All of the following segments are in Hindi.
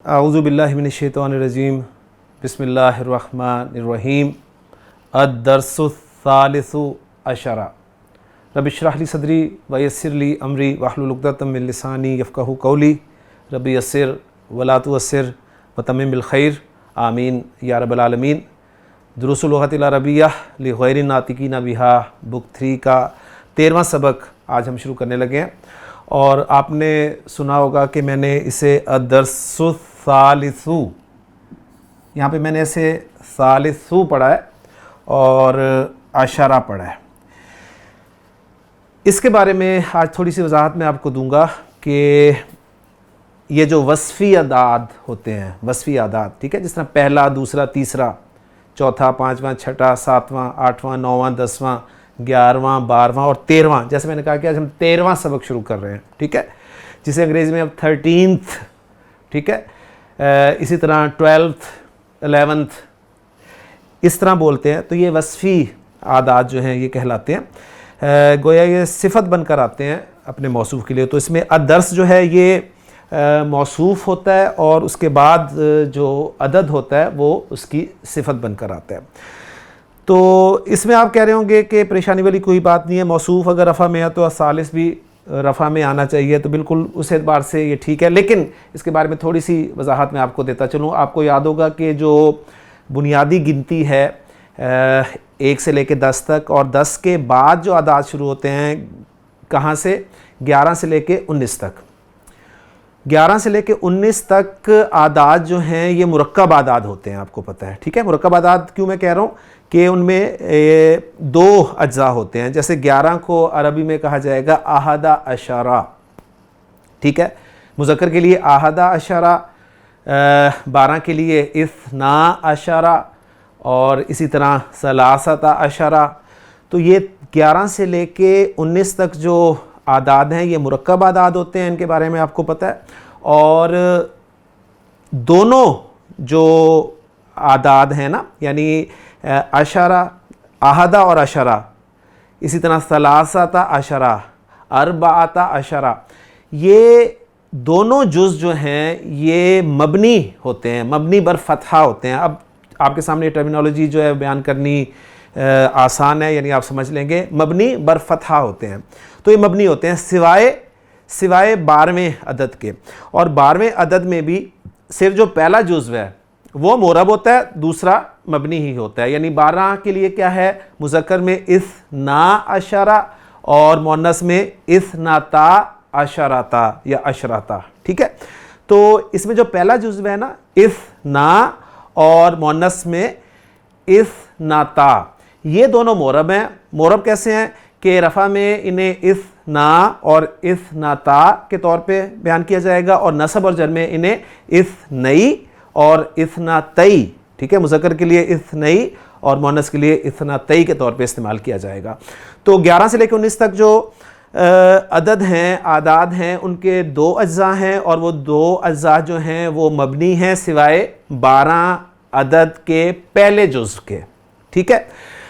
आऊज़ुबिल्लाहि मिनश्शैतानिर्रजीम बिस्मिल्लाहिर्रहमानिर्रहीम अद-दर्सुस्सालिसु अशरा रब्बि इश्रह ली सदरी व यस्सिर ली अमरी वहलुल उक़दतम मिन लिसानी यफ़क़हू क़ौली रब्बि यस्सिर वला तुअस्सिर व तम्मिम बिल खैर आमीन या रब्बल आलमीन। दुरूसुल लुग़तिल अरबिय्यह लि ग़ैरिन नातिक़ीन बिहा बुक 3 का 13वां सबक आज हम शुरू करने लगे हैं। और आपने सुना होगा कि मैंने इसे अद-दर्सुस्सालिसु, यहाँ पे मैंने इसे सालिसु पढ़ा है और अशरा पढ़ा है। इसके बारे में आज थोड़ी सी वजाहत मैं आपको दूंगा कि ये जो वस्फ़ी अदाद होते हैं, वस्फ़ी अदाद, ठीक है, जिस तरह पहला, दूसरा, तीसरा, चौथा, पाँचवां, छठा, सातवां, आठवां, नौवां, 10वां, 11वां, 12वां और 13वां, जैसे मैंने कहा कि आज हम 13वां सबक शुरू कर रहे हैं, ठीक है, जिसे अंग्रेज़ी में अब 13th, ठीक है, इसी तरह 12th, 11th इस तरह बोलते हैं। तो ये वस्फ़ी आदात जो हैं ये कहलाते हैं, गोया ये सिफत बनकर आते हैं अपने मौसूफ़ के लिए। तो इसमें अद-दर्स जो है ये मौसूफ़ होता है और उसके बाद जो अदद होता है वो उसकी सिफत बनकर आता है। तो इसमें आप कह रहे होंगे कि परेशानी वाली कोई बात नहीं है, मौसूफ़ अगर रफ़ा में है तो सालिस भी रफ़ा में आना चाहिए, तो बिल्कुल उस एतबार से ये ठीक है। लेकिन इसके बारे में थोड़ी सी वजाहत मैं आपको देता चलूँ। आपको याद होगा कि जो बुनियादी गिनती है 1 से लेकर 10 तक, और 10 के बाद जो आदाद शुरू होते हैं कहाँ से, 11 से लेकर 19 तक। 11 से लेकर 19 तक आदाद जो हैं ये मुरक्कब आदाद होते हैं, आपको पता है, ठीक है। मुरक्कब आदाद क्यों मैं कह रहा हूँ कि उनमें 2 अज्जा होते हैं। जैसे 11 को अरबी में कहा जाएगा आहदा अशरा, ठीक है, मुज़क्कर के लिए आहदा अशरा, 12 के लिए इस्ना अशरा और इसी तरह सलासता अशरा। तो ये 11 से लेके 19 तक जो आदाद हैं ये मुरक्कब आदाद होते हैं, इनके बारे में आपको पता है। और दोनों जो आदाद हैं ना, यानी अशरा, आहदा और अशरा, इसी तरह सलासता अशरा, अरबाता अशरा, ये दोनों जुज़ जो हैं ये मबनी होते हैं, मबनी बर फतहा होते हैं। अब आपके सामने टर्मिनोलॉजी जो है बयान करनी आसान है, यानी आप समझ लेंगे, मबनी बर फतहा होते हैं। तो ये मबनी होते हैं सिवाय 12वें अदद के। और 12वें अदद में भी सिर्फ जो पहला जुज़्व है वो मोरब होता है, दूसरा मबनी ही होता है। यानी 12 के लिए क्या है, मुज़क्कर में इस्ना अशरा और मुअन्नस में इस्नाता अशराता या अशराता, ठीक है। तो इसमें जो पहला जुज़्व है ना, इस्ना और मुअन्नस में इस्नाता, ये दोनों मोरब हैं। मोरब कैसे हैं कि रफ़ा में इन्हें इस्ना और इस्नाता के तौर पे बयान किया जाएगा, और नसब और जर में इन्हें इस्नई और इस्नातई, ठीक है, मुज़क्कर के लिए इस्नई और मुअन्नस के लिए इस्नातई के तौर पे इस्तेमाल किया जाएगा। तो 11 से लेकर 19 तक जो अदद हैं, आदाद हैं, उनके 2 अज्जा हैं, और वो 2 अज्जा जो हैं वो मबनी हैं सिवाय 12 अदद के पहले जुज़ के, ठीक है।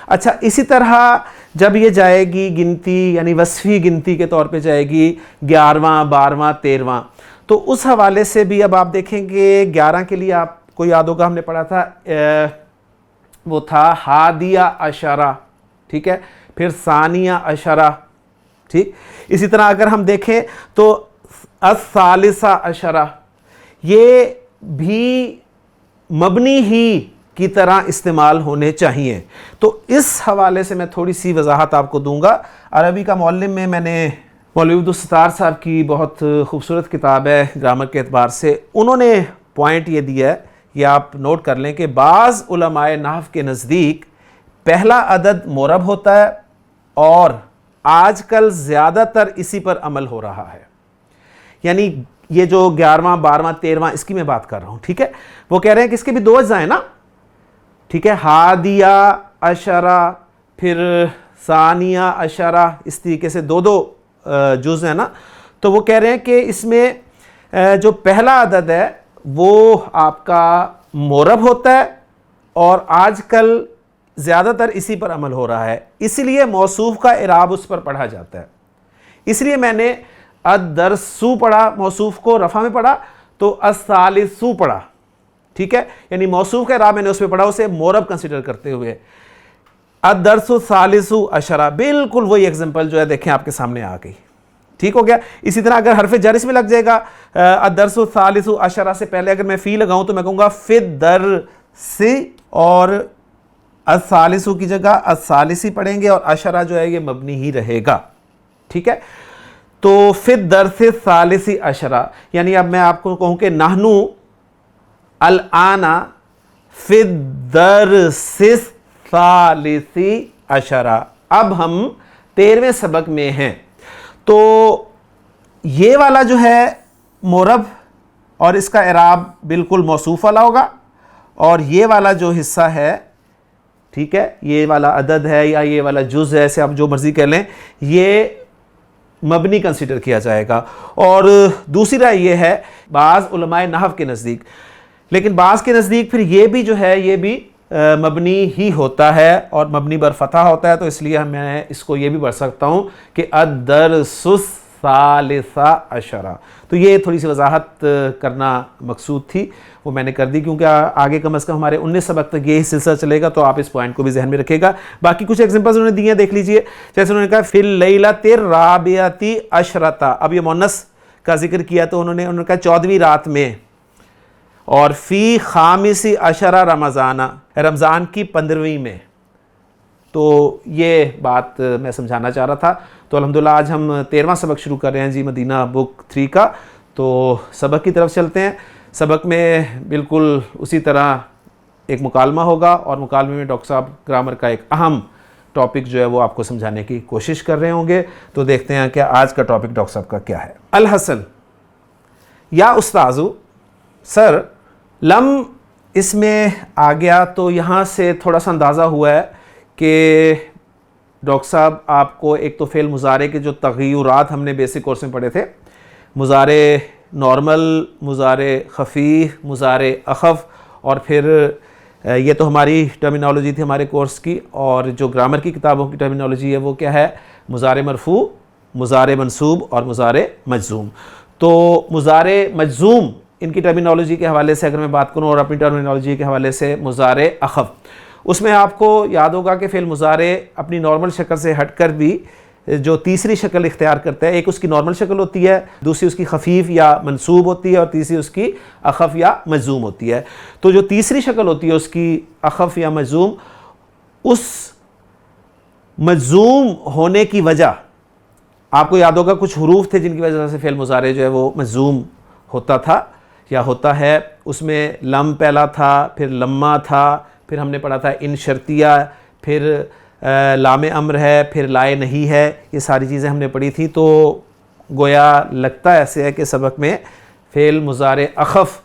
अच्छा, इसी तरह जब ये जाएगी गिनती, यानी वस्फ़ी गिनती के तौर पे जाएगी 11वां, 12वां, 13वां, तो उस हवाले से भी अब आप देखेंगे 11 के लिए आपको याद होगा हमने पढ़ा था, वो था हादिया अशरा, ठीक है, फिर सानिया अशरा, ठीक। इसी तरह अगर हम देखें तो अस्सालिसा अशरा, ये भी मबनी ही की तरह इस्तेमाल होने चाहिए। तो इस हवाले से मैं थोड़ी सी वजाहत आपको दूंगा। अरबी का मौल्लिम में मैंने मौलवी अब्दुल-सत्तार साहब की बहुत खूबसूरत किताब है ग्रामर के एतबार से, उन्होंने पॉइंट ये दिया है, ये आप नोट कर लें कि बाज़ उलमाए नहव के नज़दीक पहला अदद मोरब होता है, और आजकल ज़्यादातर इसी पर अमल हो रहा है। यानी ये जो 11वां, 12वां, 13वां, इसकी मैं बात कर रहा हूँ, ठीक है। वो कह रहे हैं कि इसके भी 2 अज्जा हैं ना, ठीक है, हादिया अशरा फिर सानिया अशरा, इस तरीके से 2-2 जुज़ है ना। तो वो कह रहे हैं कि इसमें जो पहला अदद है वो आपका मोरब होता है, और आजकल ज़्यादातर इसी पर अमल हो रहा है, इसलिए मौसूफ़ का इराब उस पर पढ़ा जाता है। इसलिए मैंने अद-दर्सु पढ़ा, मौसूफ़ को रफ़ा में पढ़ा, तो अस्सालिसु पढ़ा, ठीक है, यानी मौसूफ का इराब मैंने उस पर पढ़ा, उसे मोरब कंसिडर करते हुए। अदरसु सालिसु अशरा, बिल्कुल वही एग्जांपल जो है देखें आपके सामने आ गई, ठीक हो गया। इसी तरह अगर हरफ जर इसमें लग जाएगा, अदरसु सालिसु अशरा से पहले अगर मैं फी लगाऊं तो मैं कहूंगा फिदर से, और अस्सालिसु की जगह अस्सालिसी पढ़ेंगे और अशरा जो है ये मबनी ही रहेगा, ठीक है। तो फिदर से सालिसी अशरा, यानी अब मैं आपको कहूं कि नाहनु अल आना फिदर से सालिसी अशरा, अब हम 13वें सबक में हैं। तो ये वाला जो है मोरब और इसका इराब बिल्कुल मौसूफ वाला होगा, और ये वाला जो हिस्सा है, ठीक है, ये वाला अदद है या ये वाला जुज़ है, ऐसे आप जो मर्जी कह लें, ये मबनी कंसिडर किया जाएगा। और दूसरी राय ये है बाज़ उलमाए नहव के नज़दीक, लेकिन बाज़ के नज़दीक फिर ये भी जो है ये भी मबनी ही होता है और मबनी बर फतह होता है, तो इसलिए मैं इसको ये भी पढ़ सकता हूँ कि अदरसुस सालिसा अशरा। तो ये थोड़ी सी वजाहत करना मकसूद थी, वो मैंने कर दी, क्योंकि आगे कम अज़ कम हमारे 19 सबक तक यही सिलसिला चलेगा, तो आप इस पॉइंट को भी जहन में रखिएगा। बाकी कुछ एग्जांपल्स उन्होंने दिए हैं, देख लीजिए। जैसे उन्होंने कहा फिल लैलतिर राबियती अशरता, अब ये मुन्नस का जिक्र किया तो उन्होंने कहा 14वीं रात में, और फ़ी खामिसी अशरा रमज़ाना, रमज़ान की 15वीं में। तो ये बात मैं समझाना चाह रहा था। तो अल्हम्दुलिल्लाह आज हम 13वां सबक शुरू कर रहे हैं जी मदीना बुक 3 का। तो सबक की तरफ चलते हैं। सबक में बिल्कुल उसी तरह एक मुकालमा होगा, और मुकालमे में डॉक्टर साहब ग्रामर का एक अहम टॉपिक जो है वो आपको समझाने की कोशिश कर रहे होंगे। तो देखते हैं कि आज का टॉपिक डॉक्टर साहब का क्या है। अल हसन, या उस्ताजु सर, लम इसमें आ गया, तो यहाँ से थोड़ा सा अंदाज़ा हुआ है कि डॉक्टर साहब आपको एक तो फ़ेल मुज़ारे के जो तग़य्युरात हमने बेसिक कोर्स में पढ़े थे, मुज़ारे नॉर्मल, मुज़ारे खफ़ी, मुज़ारे अख़फ़, और फिर ये तो हमारी टर्मिनोलॉजी थी हमारे कोर्स की, और जो ग्रामर की किताबों की टर्मिनोलॉजी है वो क्या है, मुज़ारे मरफ़ू, मुज़ारे मंसूब और मुज़ारे मजज़ूम। तो मुज़ारे मजज़ूम इनकी टर्मिनोलॉजी के हवाले से अगर मैं बात करूं, और अपनी टर्मिनोलॉजी के हवाले से मुज़ारे अख़फ़, उसमें आपको याद होगा कि फ़ेल मुज़ारे अपनी नॉर्मल शक्ल से हटकर भी जो तीसरी शक्ल इख्तियार करता है, एक उसकी नॉर्मल शक्ल होती है, दूसरी उसकी खफ़ीफ़ या मंसूब होती है, और तीसरी उसकी अख़फ़ या मजज़ूम होती है। तो जो तीसरी शक्ल होती है उसकी अख़फ़ या मजज़ूम, उस मजज़ूम होने की वजह आपको याद होगा कुछ हरूफ थे जिनकी वजह से फ़ेल मुज़ारे जो है वो मजज़ूम होता था या होता है। उसमें लम पहला था, फिर लम्मा था, फिर हमने पढ़ा था इन शर्तिया, फिर लामे अम्र है, फिर लाए नहीं है, ये सारी चीज़ें हमने पढ़ी थी। तो गोया लगता ऐसे है कि सबक में फ़ेल मुज़ारे अख़फ़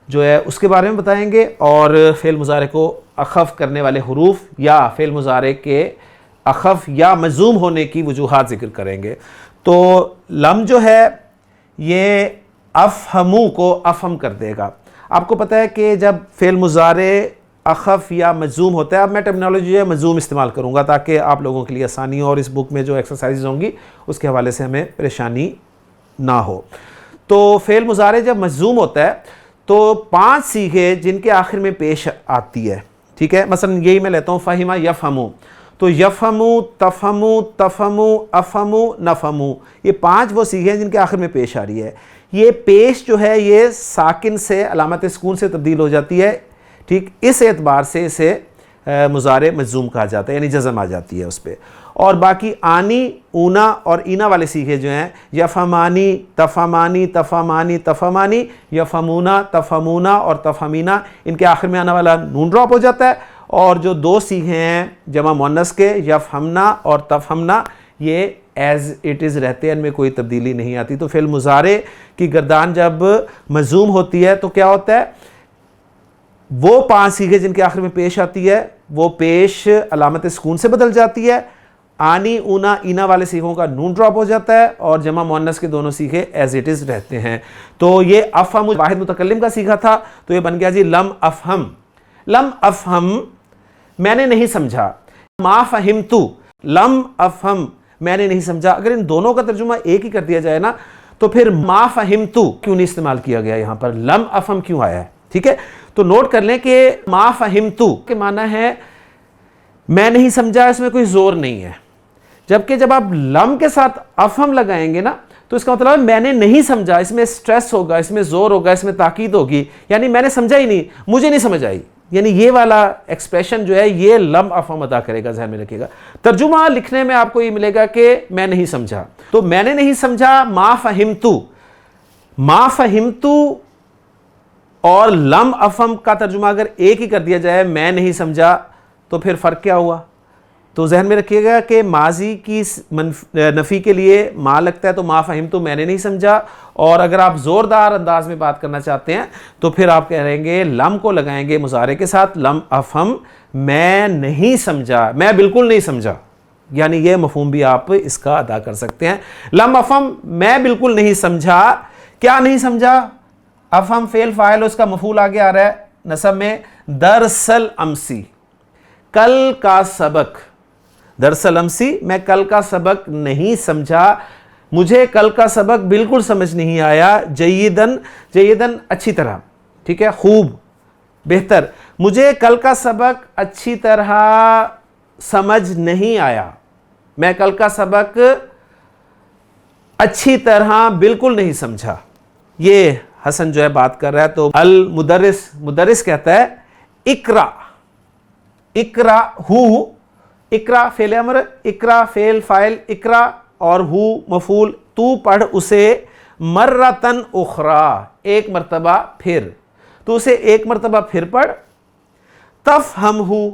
जो है उसके बारे में बताएंगे, और फ़ेल मुज़ारे को अख़फ़ करने वाले हरूफ या फ़ेल मुज़ारे के अख़फ़ या मजज़ूम होने की वजूहात ज़िक्र करेंगे। तो लम जो है ये अफ़हमू को अफ़हम कर देगा। आपको पता है कि जब फ़ेल मुज़ारे अख़फ़ या मजज़ूम होता है, अब मैं टर्मिनोलॉजी है मजज़ूम इस्तेमाल करूँगा ताकि आप लोगों के लिए आसानी हो, और इस बुक में जो एक्सरसाइज होंगी उसके हवाले से हमें परेशानी ना हो। तो फ़ेल मुज़ारे जब मजज़ूम होता है तो 5 सीगे जिनके आखिर में पेश आती है, ठीक है। मसलन यही मैं लेता हूँ फ़हिमा यफ़हमू, तो यफ़हमू, तफ़हमू, तफ़हमू, अफ़हमू, नफ़हमू, ये 5 वो सीगे हैं जिनके आखिर में पेश आ रही है। ये पेश जो है ये साकिन से अलामत सुकून से तब्दील हो जाती है, ठीक, इस एतबार से इसे मुज़ारे मजज़ूम कहा जाता है, यानी जज़म आ जाती है उस पर। और बाकी आनी, ऊना और ईना वाले सीखे जो हैं, यफ़हमानी, तफ़हमानी, तफ़हमानी, तफ़हमानी, यफ़हमूना, तफ़हमूना और तफ़हमीना, इनके आखिर में आने वाला नून ड्रॉप हो जाता है। और जो 2 सीखे हैं जमा मुअन्नस के, यफ़हमना और तफ़हमना, ये एज़ इट इज़ रहते हैं, इनमें कोई तब्दीली नहीं आती। तो फ़ेल मुज़ारे की गर्दान जब मजज़ूम होती है तो क्या होता है, वो 5 सीगे जिनके आखिर में पेश आती है वो पेश अलामत सुकून से बदल जाती है। आनी, ऊना, ईना वाले सीखों का नून ड्रॉप हो जाता है, और जमा मुअन्नस के दोनों सीखे एज इट इज़ रहते हैं। तो ये अफ़हम वाहिद मुतकल्लिम का सीखा था, तो ये बन गया जी लम अफ़हम। लम अफ़हम मैंने नहीं समझा, मा फ़हिमतु, लम अफ़हम मैंने नहीं समझा। अगर इन दोनों का तर्जुमा एक ही कर दिया जाए ना, तो फिर मा फहिमतु क्यों नहीं इस्तेमाल किया गया, यहां पर लम अफम क्यों आया है। ठीक है, तो नोट कर लें कि मा फहिमतु के माना है मैं नहीं समझा, इसमें कोई जोर नहीं है। जबकि जब आप लम के साथ अफम लगाएंगे ना तो इसका मतलब मैंने नहीं समझा, इसमें स्ट्रेस होगा, इसमें जोर होगा, इसमें ताकीद होगी, यानी मैंने समझा ही नहीं, मुझे नहीं समझ आई, यानी ये वाला एक्सप्रेशन जो है ये लम अफम अदा करेगा, ध्यान में रखिएगा। तर्जुमा लिखने में आपको ये मिलेगा कि मैं नहीं समझा, तो मैंने नहीं समझा मा फहिमतु, मा फहिमतु और लम अफम का तर्जुमा अगर एक ही कर दिया जाए, मैं नहीं समझा, तो फिर फ़र्क क्या हुआ। तो जहन में रखिएगा कि माजी की नफ़ी के लिए मा लगता है तो मा फहिम तो मैंने नहीं समझा, और अगर आप ज़ोरदार अंदाज में बात करना चाहते हैं तो फिर आप कह रहेंगे लम को लगाएंगे मुजारे के साथ, लम अफम मैं नहीं समझा, मैं बिल्कुल नहीं समझा, यानी ये मफहूम भी आप इसका अदा कर सकते हैं। लम अफम मैं बिल्कुल नहीं समझा, क्या नहीं समझा, अफम फेल फाइल उसका मफूल आगे आ रहा है नसब में, दरसल अमसी कल का सबक, दरअसल अमसी मैं कल का सबक नहीं समझा, मुझे कल का सबक बिल्कुल समझ नहीं आया, जयीदन जयीदन अच्छी तरह, ठीक है, खूब बेहतर, मुझे कल का सबक अच्छी तरह समझ नहीं आया, मैं कल का सबक अच्छी तरह बिल्कुल नहीं समझा। ये हसन जो है बात कर रहा है, तो अल मुदर्रिस, मुदर्रिस कहता है इकरा, इकरा हु, इकरा फेल अमर, इकरा फेल फाइल, इकरा और हु मफूल, तू पढ़ उसे मर्रतन उखरा एक मरतबा फिर, तो उसे एक मरतबा फिर पढ़, तफ हम हु,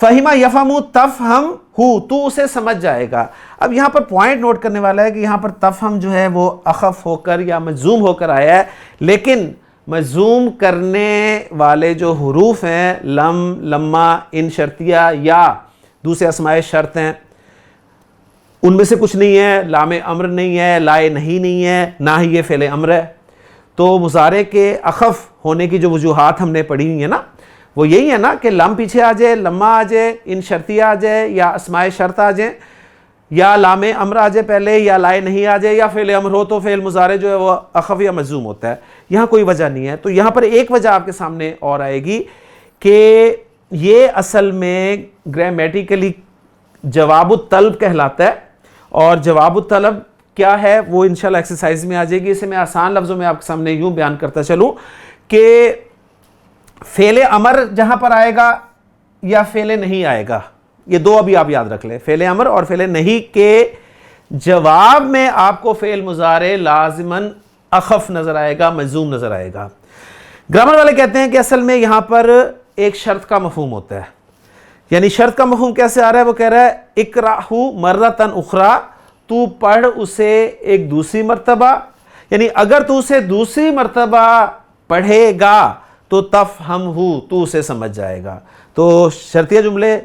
फहिमा यफहमु तफ हम हु, तू उसे समझ जाएगा। अब यहां पर पॉइंट नोट करने वाला है कि यहां पर तफ हम जो है वो अखफ होकर या मजूम होकर आया है, लेकिन मजूम करने वाले जो हुरूफ हैं लम, लम्मा, इन शर्तिया या दूसरे अस्माए शर्त हैं, उनमें से कुछ नहीं है, लामे अम्र नहीं है, लाए नहीं है, ना ही ये फ़ेले अम्र है। तो मुजारे के अखफ होने की जो वजूहात हमने पढ़ी हुई है ना, वो यही है ना कि लम पीछे आ जाए, लम्मा आ जाए, इन शर्तिया आ जाए, या अस्माए शर्त आ जाए, या लामे अम्र आ जाए पहले, या लाए नहीं आ जाए, या फ़ेल अम्र हो तो फ़ेल मुजारे जो है वो अखफ या मजूम होता है। यहाँ कोई वजह नहीं है। तो यहाँ पर एक वजह आपके सामने और आएगी कि ये असल में ग्रामेटिकली जवाब तलब कहलाता है, और जवाब तलब क्या है वो इंशाल्लाह एक्सरसाइज में आ जाएगी। इसे मैं आसान लफ्ज़ों में आपके सामने यूँ बयान करता चलूँ कि फ़ेल अमर जहाँ पर आएगा या फ़ेल नहीं आएगा, ये दो अभी आप याद रख लें, फ़ेल अमर और फ़ेल नहीं के जवाब में आपको फ़ेल मुजारे लाजिमन अखफ नज़र आएगा, मजूम नज़र आएगा। ग्रामर वाले कहते हैं कि असल में यहाँ पर एक शर्त का मफहूम होता है, यानी शर्त का मफहूम कैसे आ रहा है, वो कह रहा है इकराहु मर्रतन उखरा, तू पढ़ उसे एक दूसरी मर्तबा, यानी अगर तू उसे दूसरी मर्तबा पढ़ेगा तो तफ हम हु, तू उसे समझ जाएगा। तो शर्तिया जुमले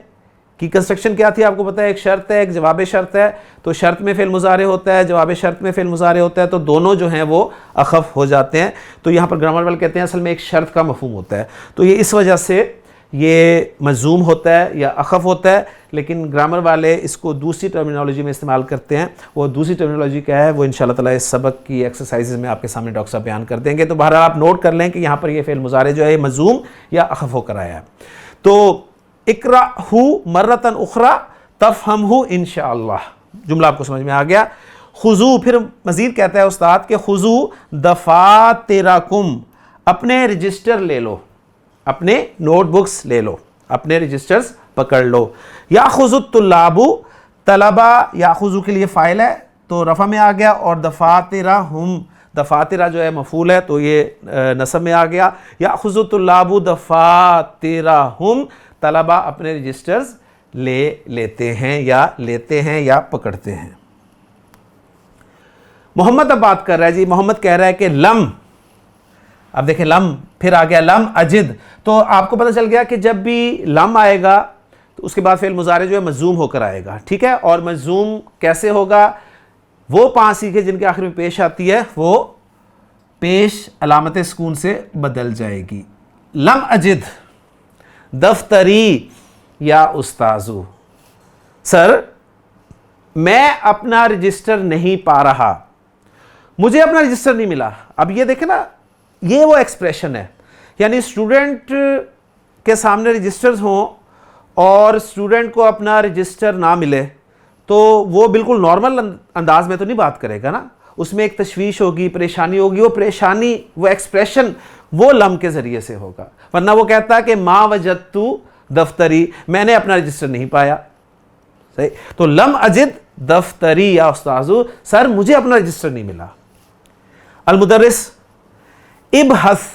की कंस्ट्रक्शन क्या थी आपको पता है, एक शर्त है, एक जवाब शर्त है, तो शर्त में फ़ेल मुजारे होता है, जवाब शर्त में फ़ेल मुजारे होता है, तो दोनों जो हैं वो अखफ हो जाते हैं। तो यहाँ पर ग्रामर वाले कहते हैं असल में एक शर्त का मफहूम होता है, तो ये इस वजह से ये मजूम होता है या अखफ होता है, लेकिन ग्रामर वाले इसको दूसरी टर्मिनोलॉजी में इस्तेमाल करते हैं। वो दूसरी टर्मिनोलॉजी क्या है वो इंशाल्लाह ताला इस सबक की एक्सरसाइजेज में आपके सामने डॉक्टर साहब बयान कर देंगे। तो बहरहाल आप नोट कर लें कि यहाँ पर ये फ़ेल मुजारे जो है मजूम या अखफ होकर आया है। तो इकराहु मर्रतन उखरा तफहमहु इंशाअल्लाह, जुमला आपको समझ में आ गया। खुजू, फिर मजीद कहता है उस्ताद के खुजू दफातिरकुम, अपने रजिस्टर ले लो, अपने नोटबुक्स ले लो, अपने रजिस्टर्स पकड़ लो। या खुजुत्तुल्लाबु, तलबा या खुजू के लिए फ़ाइल है तो रफ़ा में आ गया, और दफातिरा हम, दफातिरा जो है मफूल है तो ये नसब में आ गया। या खुजुत्तुल्लाबु दफातिरा हम, तलबा अपने रजिस्टर्स लेते हैं या पकड़ते हैं। मोहम्मद अब बात कर रहा है जी, मोहम्मद कह रहा है कि लम, अब देखें लम फिर आ गया लम अजिद, तो आपको पता चल गया कि जब भी लम आएगा तो उसके बाद फ़ेल मुजारे जो है मजूम होकर आएगा, ठीक है। और मजूम कैसे होगा, वो 5 सीखे जिनके आखिर में पेश आती है वो पेश अलामत सुकून से बदल जाएगी। लम अजिद दफ्तरी या उस्ताजू, सर मैं अपना रजिस्टर नहीं पा रहा, मुझे अपना रजिस्टर नहीं मिला। अब ये देखें ना, ये वो एक्सप्रेशन है, यानी स्टूडेंट के सामने रजिस्टर्स हों और स्टूडेंट को अपना रजिस्टर ना मिले तो वो बिल्कुल नॉर्मल अंदाज में तो नहीं बात करेगा ना, उसमें एक तशवीश होगी, परेशानी होगी। वो परेशानी, वो एक्सप्रेशन वो लम के ज़रिए से होगा, वरना वो कहता कि माँ वजदतु दफ्तरी, मैंने अपना रजिस्टर नहीं पाया। सही, तो लम अजिद दफ्तरी या उस्ताजु, सर मुझे अपना रजिस्टर नहीं मिला। अलमुदर्रिस इबहस,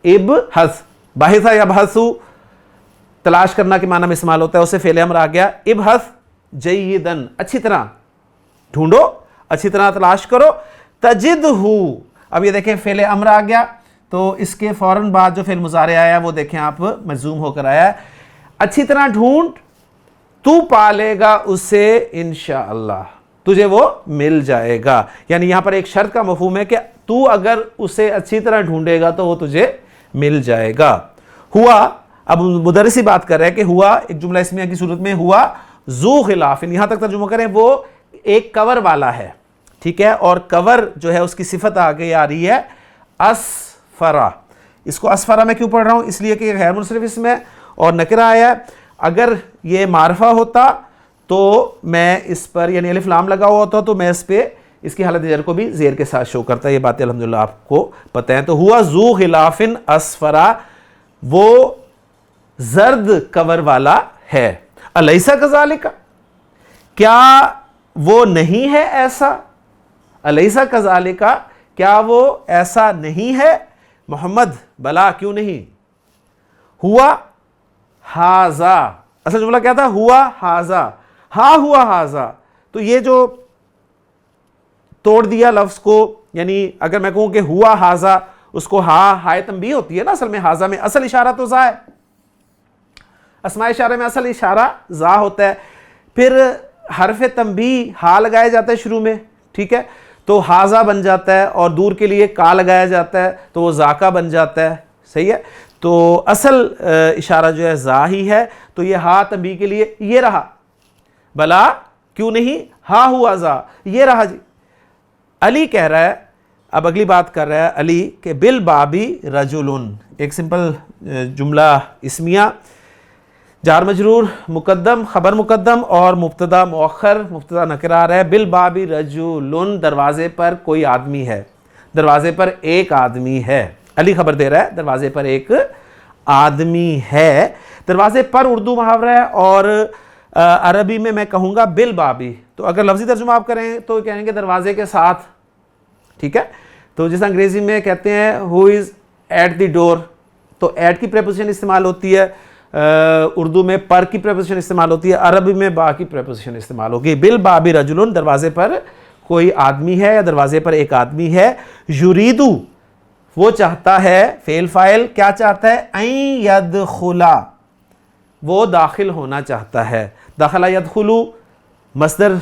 इबहस, बाहिसा या बहसु तलाश करना के माना में इस्तेमाल होता है, उससे फेले अमर आ गया। इबहस जय्यदन, अच्छी तरह ढूंढो, अच्छी तरह तलाश करो। तजिदहु, अब ये देखें फेले अमर आ गया, तो इसके फौरन बाद जो फेल मुजारे आया वो देखें आप, मजूम होकर आया है। अच्छी तरह ढूंढ, तू पालेगा उसे इंशाअल्लाह, तुझे वो मिल जाएगा। यानी यहां पर एक शर्त का मफहूम है कि तू अगर उसे अच्छी तरह ढूंढेगा तो वो तुझे मिल जाएगा। हुआ, अब मुदर्रिस बात कर रहे हैं कि हुआ एक जुमला इस्मिया की सूरत में हुआ ज़ू खिलाफिन, यहां तक तर्जुमा करें वो एक कवर वाला है, ठीक है, और कवर जो है उसकी सिफत आगे आ रही है असफरा। इसको असफरा में क्यों पढ़ रहा हूं, इसलिए कि गैर मुनसरिफ इसमें और नकरा आया है। अगर ये मारफा होता तो मैं इस पर यानी अलिफ लाम लगा हुआ होता तो मैं इस पे इसकी हालत जर को भी जेर के साथ शो करता है। ये बातें अल्हम्दुलिल्लाह आपको पता है। तो हुआ ज़ू खिलाफिन असफरा, वो जर्द कवर वाला है। अलैसा कज़ालिका, क्या वो नहीं है ऐसा? अलैसा कज़ालिका, क्या वो ऐसा नहीं है? मोहम्मद, बला क्यों नहीं। हुआ हाजा, असल जुमला क्या था, हुआ हाजा, हा हुआ हाजा। तो ये जो तोड़ दिया लफ्ज को, यानी अगर मैं कहूं कि हुआ हाजा, उसको हा हाय तंबी होती है ना, असल में हाजा में असल इशारा तो जा है, अस्मा इशारे में असल इशारा जा होता है, फिर हरफ तंबी हा लगाया जाता है शुरू में, ठीक है, तो हाजा बन जाता है, और दूर के लिए का लगाया जाता है तो वो जाका बन जाता है। सही है, तो असल इशारा जो है जा ही है। तो ये हा तंबी के लिए ये रहा, भला क्यों नहीं, हा हुआ जा, ये रहा जी। अली कह रहा है, अब अगली बात कर रहा है अली के बिल बाबी रजुलुन, एक सिंपल जुमला इस्मिया, जार मजरूर मुकद्दम, खबर मुकद्दम और मुब्तदा मुअख्खर, मुब्तदा नकरा आ रहा है। बिल बाबी रजुलुन, दरवाजे पर कोई आदमी है, दरवाजे पर एक आदमी है। अली खबर दे रहा है दरवाजे पर एक आदमी है। दरवाजे पर उर्दू मुहावरा है, और अरबी में मैं कहूँगा बिल बाबी, तो अगर लफ्ज़ी तर्जुमा आप करें तो कहेंगे दरवाजे के साथ, ठीक है। तो जैसे अंग्रेज़ी में कहते हैं who is at the door, तो एट की प्रेपोजिशन इस्तेमाल होती है, उर्दू में पर की प्रेपोजिशन इस्तेमाल होती है, अरबी में बा की प्रेपोजिशन इस्तेमाल होगी। बिल बाबी रजुलुन, दरवाजे पर कोई आदमी है या दरवाजे पर एक आदमी है। युरीदु, वो चाहता है, फेल फाइल क्या चाहता है, ऐ यदखुला, वो दाखिल होना चाहता है। दाखला यदखुलु मस्दर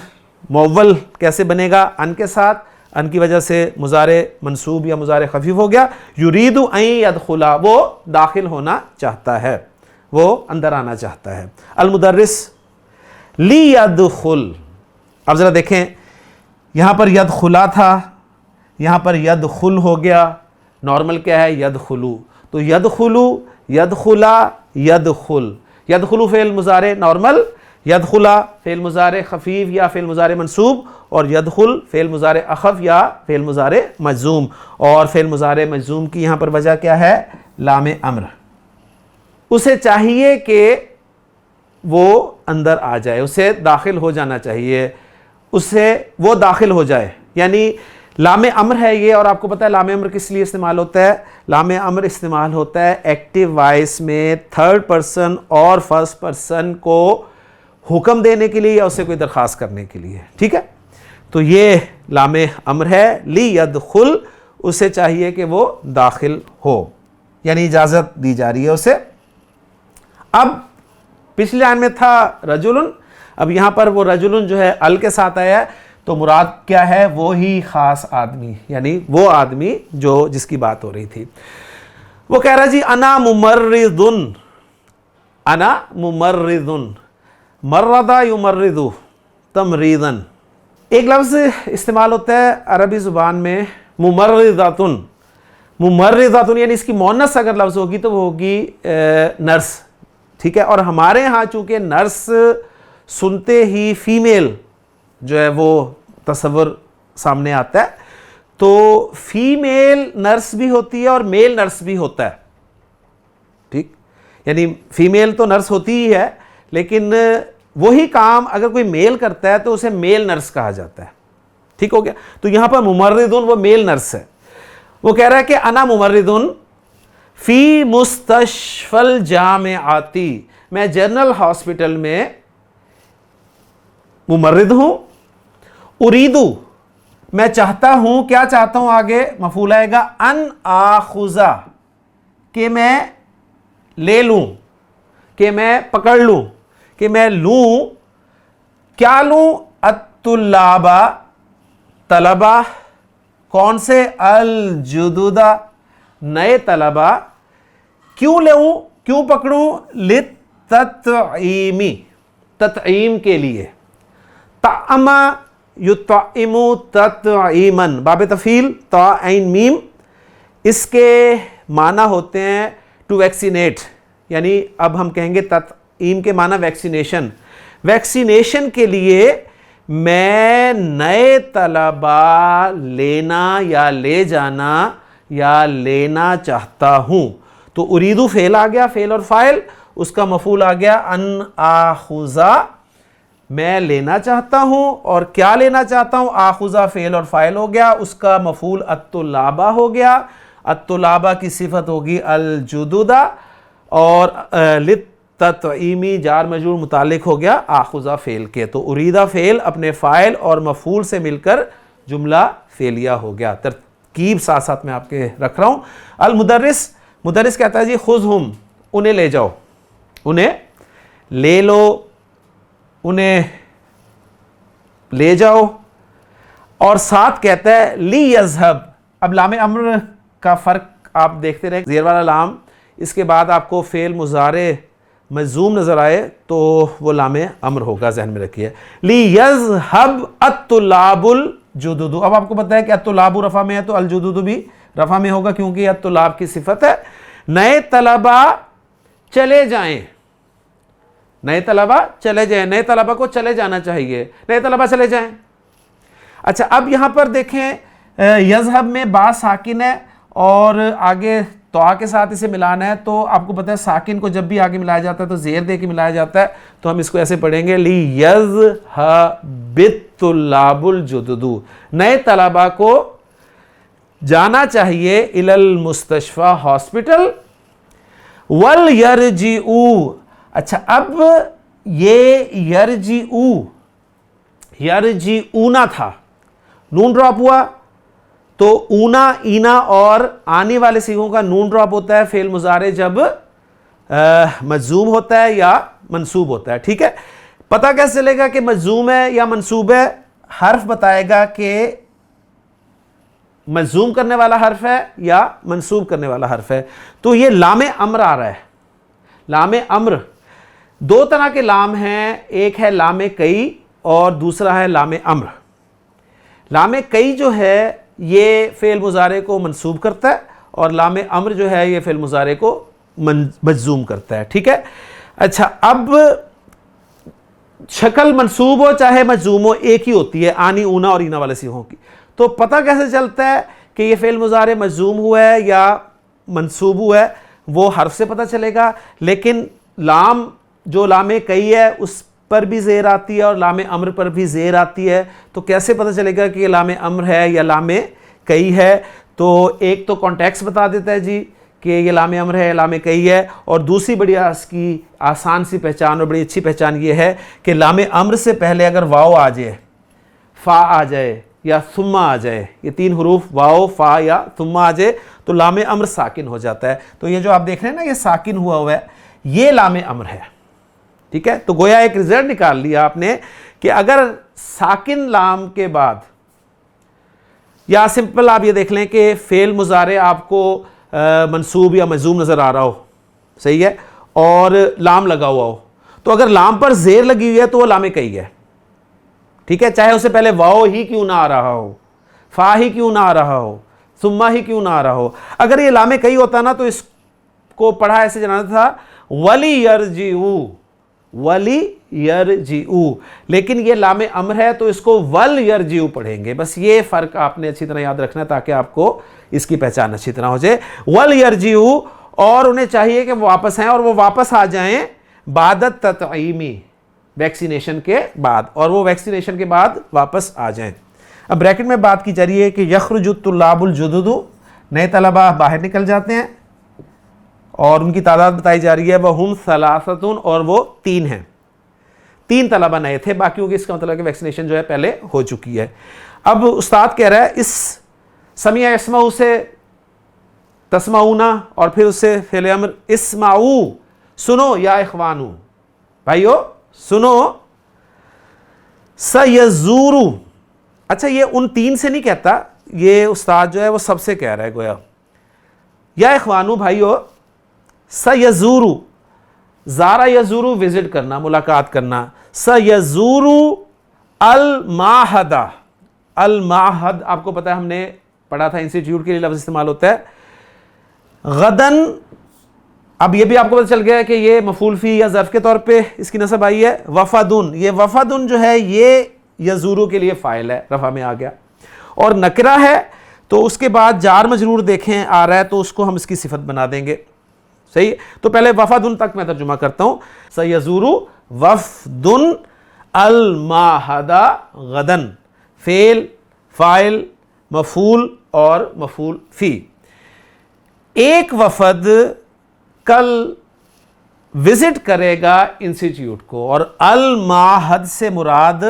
मुअव्वल कैसे बनेगा, अन के साथ, अन की वजह से मुजारे मंसूब या मुजारे खफीफ हो गया। युरीदु ऐ यदखुला, वो दाखिल होना चाहता है, वो अंदर आना चाहता है। अलमुदर्रिस ली यदखुल, अब जरा देखें, यहां पर यदखुला था, यहां पर यदखुल हो गया, नॉर्मल क्या है यदखुलू, तो यदखुलू, यदखुला, यदखुल, यदखुलू फेल मुजारे नॉर्मल, यदखुला फेल मुजारे खफीफ या फेल मुजारे मंसूब, और यदखुल फेल मुजारे अखफ या फेल मुजारे मजूम। और फेल मुजारे मजूम की यहाँ पर वजह क्या है, लाम अम्र, उसे चाहिए कि वो अंदर आ जाए, उसे दाखिल हो जाना चाहिए, उससे वो दाखिल हो जाए, यानी लाम अम्र है ये। और आपको पता है लाम अम्र किस लिए इस्तेमाल होता है, लाम अम्र इस्तेमाल होता है एक्टिव वॉइस में थर्ड पर्सन और फर्स्ट पर्सन को हुक्म देने के लिए या उससे कोई दरख्वास्त करने के लिए, ठीक है। तो ये लाम अम्र है, ली यदखुल, उसे चाहिए कि वो दाखिल हो, यानी इजाज़त दी जा रही है उसे। अब पिछले आयत में था रजुलुन, अब यहाँ पर वो रजुलुन जो है अल के साथ आया है, तो मुराद क्या है, वो ही ख़ास आदमी, यानी वो आदमी जो जिसकी बात हो रही थी। वो कह रहा जी अना मुमर्रिदुन, अना मुमर्रिदुन, मर्रदा युमर्रिदु, तमरीदन। एक लफ्ज़ इस्तेमाल होता है अरबी ज़ुबान में मुमर्रिदातुन। मुमर्रिदातुन यानी इसकी मोनस अगर लफ्ज़ होगी तो वो होगी नर्स, ठीक है। और हमारे यहाँ चूँकि नर्स सुनते ही फीमेल जो है वो तस्वर सामने आता है, तो फीमेल नर्स भी होती है और मेल नर्स भी होता है, ठीक। यानी फीमेल तो नर्स होती ही है, लेकिन वही काम अगर कोई मेल करता है तो उसे मेल नर्स कहा जाता है, ठीक हो गया। तो यहां पर मुमर्रिदुन वो मेल नर्स है। वो कह रहा है कि अना मुमर्रिदुन फी मुस्तशफल जामिआती, मैं जनरल हॉस्पिटल में मुमर्रिद हूं। उरीदू, मैं चाहता हूं, क्या चाहता हूं, आगे मफूल आएगा अन आखुजा, कि मैं ले लूं, कि मैं पकड़ लूं, कि मैं लूं, क्या लूं, अत्तुल्लाबा, तलबा, कौन से, अल जुदुदा, नए तलबा, क्यों लूं, क्यों पकड़ूं, लित तत्ईमी, तत्ईम के लिए, तामा युत्इमु तत्ईमन, बाब तफील ताइन मीम, इसके माना होते हैं टू वैक्सीनेट, यानी अब हम कहेंगे तत्ईम के माना वैक्सीनेशन। वैक्सीनेशन के लिए मैं नए तलबा लेना या ले जाना या लेना चाहता हूं। तो उरीदू फेल आ गया, फेल और फाइल, उसका मफूल आ गया अन आखुजा, मैं लेना चाहता हूं। और क्या लेना चाहता हूं, आखुजा फेल और फाइल हो गया, उसका मफूल अत्तुलाबा हो गया। अत्तुलाबा की सिफत होगी अल जुदुदा, और लित तत्ईमी जार मजरूर मुतालिक हो गया आखुजा फेल के। तो उरीदा फेल अपने फ़ाइल और मफूल से मिलकर जुमला फेलिया हो गया। तरकीब साथ साथ में आपके रख रहा हूँ। अल मुदर्रिस, मुदर्रिस कहता है जी खुज़हुम, उन्हें ले जाओ, उन्हें ले लो, उन्हें ले जाओ। और साथ कहता है ली यज़हब। अब लाम अम्र का फ़र्क आप देखते रहे, ज़ेर वाला लाम, इसके बाद आपको फ़ेल मुज़ारे मज़ूम नज़र आए तो वो लाम अम्र होगा, जहन में रखिए। ली यज़हब अत्तुलाबुल जुदुदु। अब आपको पता है कि अत्तुलाबु रफ़ा में है तो अल जुदुदु भी रफ़ा में होगा, क्योंकि अत्तुलाब की सिफत है। नए तलबा चले जाएं, नए तलबा चले जाएं, नए तलबा को चले जाना चाहिए, नए तलबा चले जाएं। अच्छा, अब यहाँ पर देखें यज़हब में बा साकिन है और आगे तोआ के साथ इसे मिलाना है। तो आपको पता है साकिन को जब भी आगे मिलाया जाता है तो ज़ेर दे के मिलाया जाता है। तो हम इसको ऐसे पढ़ेंगे ली यज़हबित्तुल्लाबुल जुदुदु, नए तलबा को जाना चाहिए इलल मुस्तशफा हॉस्पिटल, वल यरजिऊ। अच्छा, अब ये यरजिऊना था, नून ड्रॉप हुआ, तो ऊना, ईना और आने वाले सीगों का नून ड्रॉप होता है फेल मुजारे जब मजूम होता है या मंसूब होता है, ठीक है। पता कैसे चलेगा कि मजूम है या मंसूब है, हर्फ बताएगा कि मजूम करने वाला हर्फ है या मंसूब करने वाला हर्फ है। तो ये लामे अम्र आ रहा है। लामे अम्र, दो तरह के लाम हैं, एक है लामे कई और दूसरा है लामे अम्र। लामे कई जो है ये फ़ेल मुज़ारे को मंसूब करता है और लामे अम्र जो है ये फ़ेल मुज़ारे को मजूम करता है, ठीक है। अच्छा, अब शक्ल मंसूब हो चाहे मजूम हो एक ही होती है, आनी, ऊना और ईना वाले सीगों की। तो पता कैसे चलता है कि ये फ़ेल मुज़ारे मजूम हुआ है या मंसूब हुआ है, वो हर्फ से पता चलेगा। लेकिन लाम जो लामे कई है उस पर भी ज़ेर आती है और लामे अम्र पर भी ज़ेर आती है। तो कैसे पता चलेगा कि ये लामे अम्र है या लामे कई है? तो एक तो कॉन्टेक्स्ट बता देता है जी कि ये लामे अम्र है, लामे कई है। और दूसरी बड़ी इसकी आसान सी पहचान और बड़ी अच्छी पहचान ये है कि लामे अम्र से पहले अगर वाओ आ जाए, फ़ा आ जाए या सुम्मा आ जाए, ये तीन हरूफ वाओ, फ़ा या सुम्मा आ जाए तो लामे अम्र साकिन हो जाता है। तो ये जो आप देख रहे हैं ना, ये साकिन हुआ है, ये लामे अम्र है, ठीक है। तो गोया एक रिजल्ट निकाल लिया आपने कि अगर साकिन लाम के बाद, या सिंपल आप ये देख लें कि फ़ेल मुज़ारे आपको मंसूब या मजूम नज़र आ रहा हो, सही है, और लाम लगा हुआ हो, तो अगर लाम पर ज़ेर लगी हुई है तो वो लामे कई है, ठीक है, चाहे उससे पहले वाओ ही क्यों ना आ रहा हो, फा ही क्यों ना आ रहा हो, सुम्मा ही क्यों ना आ रहा हो। अगर ये लामे कई होता ना तो इसको पढ़ा ऐसे जाना था वली यरजिऊ, वली यरजिऊ, लेकिन ये लामे अम्र है तो इसको वल यरजिऊ पढ़ेंगे। बस ये फर्क आपने अच्छी तरह याद रखना है ताकि आपको इसकी पहचान अच्छी तरह हो जाए। वल यरजिऊ, और उन्हें चाहिए कि वो वापस आएं, और वो वापस आ जाएं बादत ततईमी, वैक्सीनेशन के बाद, और वो वैक्सीनेशन के बाद वापस आ जाएं। अब ब्रैकेट में बात की जा रही है कि यखरुजुत तुल्लाबुल जुदुदु, नए तलबा बाहर निकल जाते हैं, और उनकी तादाद बताई जा रही है वह हम सलासतुन, और वो 3 हैं। 3 तलबा नए थे, बाकियों की इसका मतलब कि वैक्सीनेशन जो है पहले हो चुकी है। अब उस्ताद कह रहा है इस समिया यसमाऊ से तस्माऊना, और फिर उससे फेले अम्र इस्माऊ, सुनो या इखवानू, भाइयों सुनो, सयजूरू। अच्छा, ये उन 3 से नहीं कहता, ये उस्ताद जो है वो सबसे कह रहा है गोया, या इखवानू भाइयों, सयजूरू, ज़ारा यजूरू विजिट करना, मुलाकात करना, सयजूरू अल माहदा। अल माहद आपको पता है, हमने पढ़ा था इंस्टीट्यूट के लिए लफ्ज़ इस्तेमाल होता है। गदन, अब ये भी आपको पता चल गया है कि ये मफूल फी या ज़र्फ़ के तौर पे इसकी नस्ब आई है। वफ़ादुन, ये वफ़ादुन जो है ये यजूरू के लिए फ़ाइल है, रफ़ा में आ गया, और नकरा है तो उसके बाद जार मजरूर देखें आ रहा है तो उसको हम इसकी सिफत बना देंगे। सही है, तो पहले वफ़ादुन तक मैं तर्जुमा करता हूँ। सयजूरू वफ़दुन अल माहदा गदन, फ़ेल, फ़ाइल, मफूल और मफूल फ़ी। एक वफ़द कल विजिट करेगा इंस्टीट्यूट को, और अल माहद से मुराद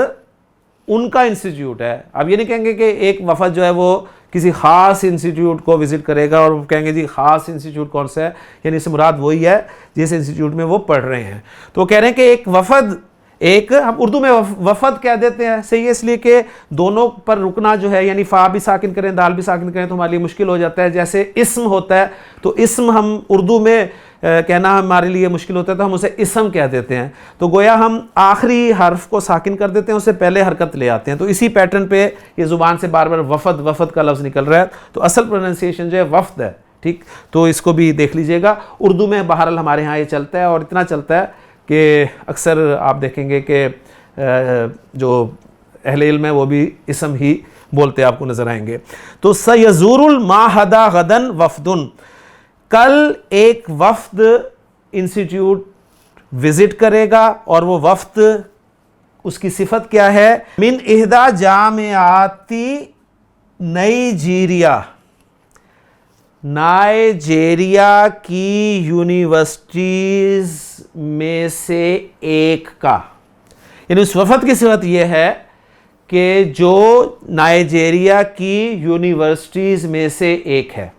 उनका इंस्टीट्यूट है। अब ये नहीं कहेंगे कि एक वफ़द जो है वो किसी ख़ास इंस्टीट्यूट को विजिट करेगा और कहेंगे जी ख़ास इंस्टीट्यूट कौन सा है, यानी इससे मुराद वही है जिस इंस्टीट्यूट में वो पढ़ रहे हैं। तो कह रहे हैं कि एक वफ़द, एक हम उर्दू में वफ़द कह देते हैं, सही है, इसलिए कि दोनों पर रुकना जो है, यानी फ़ा भी साकिन करें दाल भी साकिन करें तो हमारे लिए मुश्किल हो जाता है। जैसे इस्म होता है तो इस्म हम उर्दू में कहना हमारे लिए मुश्किल होता है तो हम उसे इस्म कह देते हैं, तो गोया हम आखिरी हर्फ को साकिन कर देते हैं, उससे पहले हरकत ले आते हैं। तो इसी पैटर्न पे ये ज़ुबान से बार बार वफ़द वफ़द का लफ्ज़ निकल रहा है, तो असल प्रोनाउंसिएशन जो है वफ़द है। ठीक, तो इसको भी देख लीजिएगा। उर्दू में बहरहाल हमारे यहाँ ये चलता है, और इतना चलता है कि अक्सर आप देखेंगे कि जो अहले इल्म है वो भी इस्म ही बोलते आपको नज़र आएंगे। तो सयज़ूरुल माहदा गदन वफ़दुन, कल एक वफ़द इंस्टीट्यूट विज़िट करेगा, और वो वफ़द उसकी सिफत क्या है, मिन इहदा जामियाती नाइजीरिया, नाइजीरिया की यूनिवर्सिटीज़ में से एक का, यानी उस वफ़द की सिफत यह है कि जो नाइजीरिया की यूनिवर्सिटीज़ में से एक है।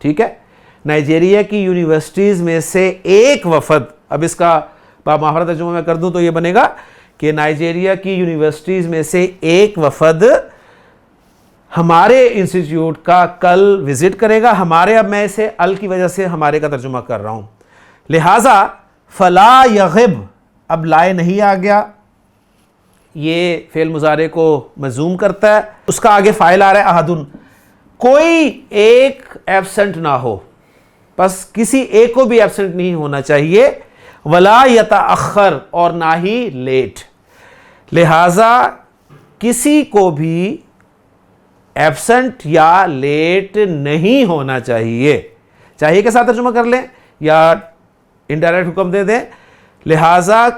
ठीक है, नाइजीरिया की यूनिवर्सिटीज़ में से एक वफ़द, अब इसका बामाहरा तर्जुमा मैं कर दूं तो ये बनेगा कि नाइजीरिया की यूनिवर्सिटीज़ में से एक वफ़द हमारे इंस्टीट्यूट का कल विज़िट करेगा। हमारे, अब मैं इसे अल की वजह से हमारे का तर्जुमा कर रहा हूँ, लिहाजा फ़ला यग़िब, अब लाए नहीं आ गया, ये फ़ेल मुज़ारे को मज़ूम करता है, उसका आगे फ़ाइल आ रहा है अहदुन, कोई एक एब्सेंट ना हो, बस किसी एक को भी एब्सेंट नहीं होना चाहिए, वला यतअख़र, और ना ही लेट, लिहाजा किसी को भी एब्सेंट या लेट नहीं होना चाहिए। चाहिए के साथ तर्जुमा कर लें या इनडायरेक्ट हुक्म दे दें, लिहाजा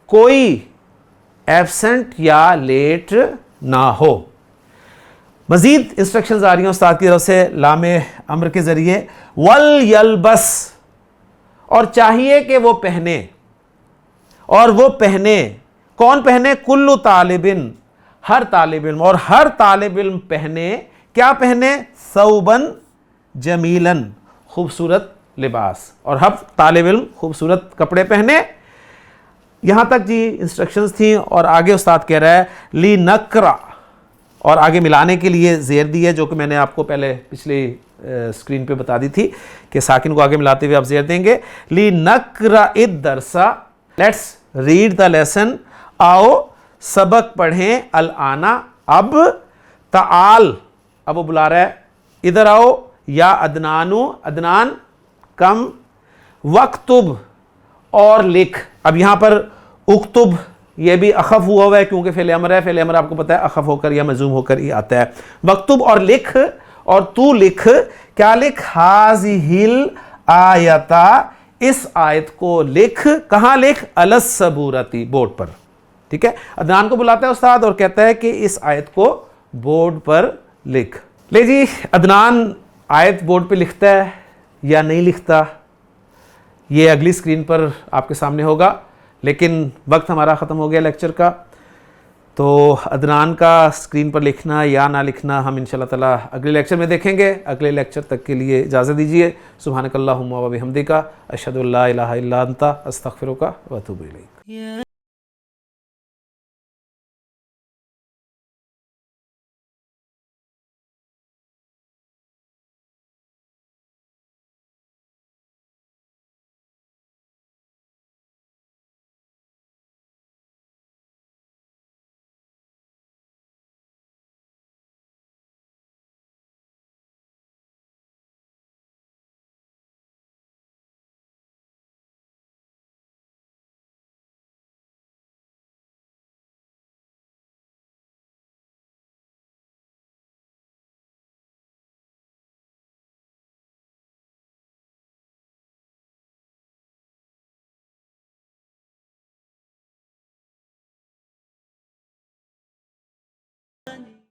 कोई एब्सेंट या लेट ना हो। मज़ीद इंस्ट्रक्शंस आ रही हैं उस्ताद की तरफ से लामे अम्र के ज़रिए, वल यलबस, और चाहिए कि वो पहने, और वो पहने, कौन पहने, कुल्लु तालिबिन, हर तालिब इल्म, और हर तालिब इल्म पहने, क्या पहने, सौबन जमीलन, खूबसूरत लिबास, और हर तालिब इल्म खूबसूरत कपड़े पहने। यहाँ तक जी इंस्ट्रक्शंस थी, और आगे उस्ताद कह रहा है ली नकरा, और आगे मिलाने के लिए ज़ेर दी है, जो कि मैंने आपको पहले पिछली स्क्रीन पे बता दी थी कि साकिन को आगे मिलाते हुए आप ज़ेर देंगे। ली नकरा इद दरसा, लेट्स रीड द लेसन, आओ सबक पढ़ें अल आना अब, ताल अब वो बुला रहा है इधर आओ, या अदनानु अदनान कम, वक्तुब और लिख। अब यहां पर उक्तुब यह भी अखफ हुआ है क्योंकि फेल अमर है, फेल अमर आपको पता है अखफ होकर या मजूम होकर ही आता है। वक्तुब और लिख, और तू लिख, क्या लिख, हाजिहिल आयता इस आयत को लिख, कहां लिख, अलस सबूरती बोर्ड पर। ठीक है, अदनान को बुलाता है उस्ताद और कहता है कि इस आयत को बोर्ड पर लिख। ले जी, अदनान आयत बोर्ड पे लिखता है या नहीं लिखता, ये अगली स्क्रीन पर आपके सामने होगा, लेकिन वक्त हमारा ख़त्म हो गया लेक्चर का। तो अदनान का स्क्रीन पर लिखना या ना लिखना हम इंशाल्लाह ताला अगले लेक्चर में देखेंगे। अगले लेक्चर तक के लिए इजाज़त दीजिए। सुब्हानकल्लाहुम्मा व बिहम्दिका अशहदु अल्ला इलाहा इल्ला अंता अस्तगफिरुका व अतूबु इलैक।